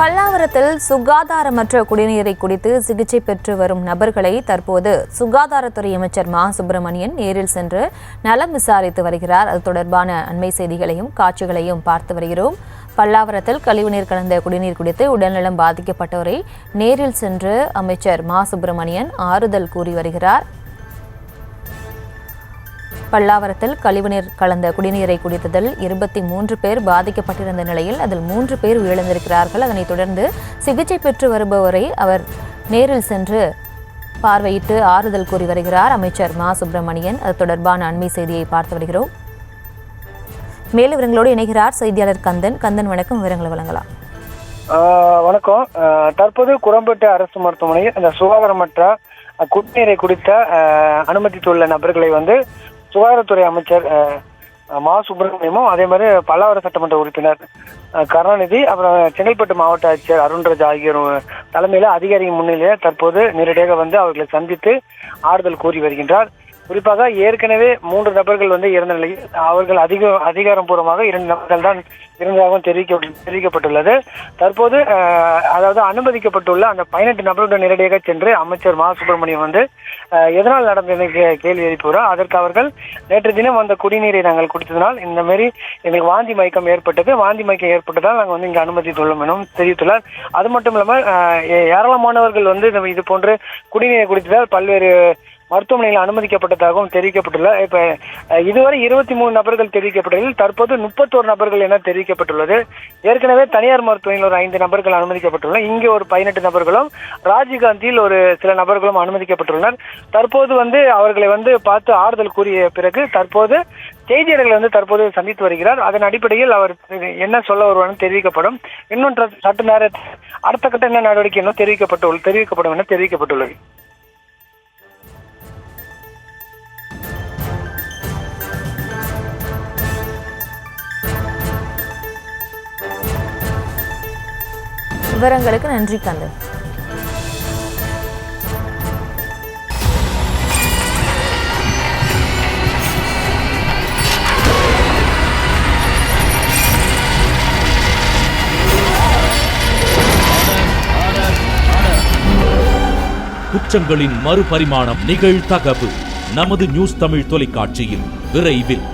பல்லாவரத்தில் சுகாதாரமற்ற குடிநீரை குடித்து சிகிச்சை பெற்று வரும் நபர்களை தற்போது சுகாதாரத்துறை அமைச்சர் மா சுப்பிரமணியன் நேரில் சென்று நலம் விசாரித்து வருகிறார். அது தொடர்பான அண்மை செய்திகளையும் காட்சிகளையும் பார்த்து வருகிறோம். பல்லாவரத்தில் கழிவுநீர் கலந்த குடிநீர் குடித்து உடல்நலம் பாதிக்கப்பட்டவரை நேரில் சென்று அமைச்சர் மா சுப்பிரமணியன் ஆறுதல் கூறி வருகிறார். பல்லாவரத்தில் கழிவுநீர் கலந்த குடிநீரை குடித்ததில் 23 பேர் பாதிக்கப்பட்டிருந்த நிலையில் அதில் 3 பேர் உயிரிழந்திருக்கிறார்கள். அதனைத் தொடர்ந்து சிகிச்சை பெற்று வருபவரை அவர் நேரில் சென்று பார்வையிட்டு ஆறுதல் கூறி வருகிறார் அமைச்சர் மா சுப்பிரமணியன். அது தொடர்பான அண்மை செய்தியை பார்த்து வருகிறோம். மேலும் விவரங்களோடு இணைகிறார் செய்தியாளர் கந்தன். கந்தன், வணக்கம். விவரங்களை வழங்கலாம். வணக்கம். தற்போது குரம்பேட்டை அரசு மருத்துவமனையில் இந்த சுகாதாரமற்ற குடிநீரை குடித்த அனுமதித்துள்ள நபர்களை சுகாதாரத்துறை அமைச்சர் மா சுப்பிரமணியமும், அதே மாதிரி பல்லாவரம் சட்டமன்ற உறுப்பினர் கருணாநிதி, அப்புறம் செங்கல்பட்டு மாவட்ட ஆட்சியர் அருண்ராஜ் ஆகியோர் தலைமையில் அதிகாரிகள் முன்னிலையில் தற்போது நேரடியாக அவர்களை சந்தித்து ஆறுதல் கூறி வருகின்றார். குறிப்பாக ஏற்கனவே 3 நபர்கள் இறந்த நிலையில் அவர்கள் அதிகாரப்பூர்வமாக 2 நபர்கள் தான் இருந்ததாகவும் தெரிவிக்கப்பட்டுள்ளது. தற்போது அதாவது அனுமதிக்கப்பட்டுள்ள அந்த 18 நபர்களுடன் நேரடியாக சென்று அமைச்சர் மா சுப்பிரமணியம் எதனால் நடந்த கேள்வி எழுப்புகிறார். அதற்கு அவர்கள் நேற்று தினம் அந்த குடிநீரை நாங்கள் குடித்ததனால் இந்த மாதிரி எங்களுக்கு வாந்தி மயக்கம் ஏற்பட்டது. வாந்தி மயக்கம் ஏற்பட்டதால் நாங்கள் இங்கே அனுமதித்துள்ளோம் எனவும் தெரிவித்துள்ளார். அது மட்டும் இல்லாமல் ஏராளமானவர்கள் இது போன்று குடிநீரை குடித்ததால் பல்வேறு மருத்துவமனையில் அனுமதிக்கப்பட்டதாகவும் தெரிவிக்கப்பட்டுள்ளது. இப்ப இதுவரை 23 நபர்கள் தெரிவிக்கப்பட்டதில் தற்போது 31 நபர்கள் என தெரிவிக்கப்பட்டுள்ளது. ஏற்கனவே தனியார் மருத்துவமனையில் ஒரு 5 நபர்கள் அனுமதிக்கப்பட்டுள்ளனர். இங்கே ஒரு 18 நபர்களும், ராஜீவ்காந்தியில் ஒரு சில நபர்களும் அனுமதிக்கப்பட்டுள்ளனர். தற்போது அவர்களை பார்த்து ஆறுதல் கூறிய பிறகு தற்போது செய்தியாளர்களை தற்போது சந்தித்து வருகிறார். அதன் அடிப்படையில் அவர் என்ன சொல்ல வருவார் தெரிவிக்கப்படும். இன்னும் சற்று நேரத்தில் அடுத்த கட்ட என்ன நடவடிக்கை இன்னும் தெரிவிக்கப்படும் என தெரிவிக்கப்பட்டுள்ளது. விவரங்களுக்கு நன்றி கந்தன். குற்றங்களின் மறுபரிமாணம் நிகழ்தகவு நமது நியூஸ் தமிழ் தொலைக்காட்சியில் விரைவில்.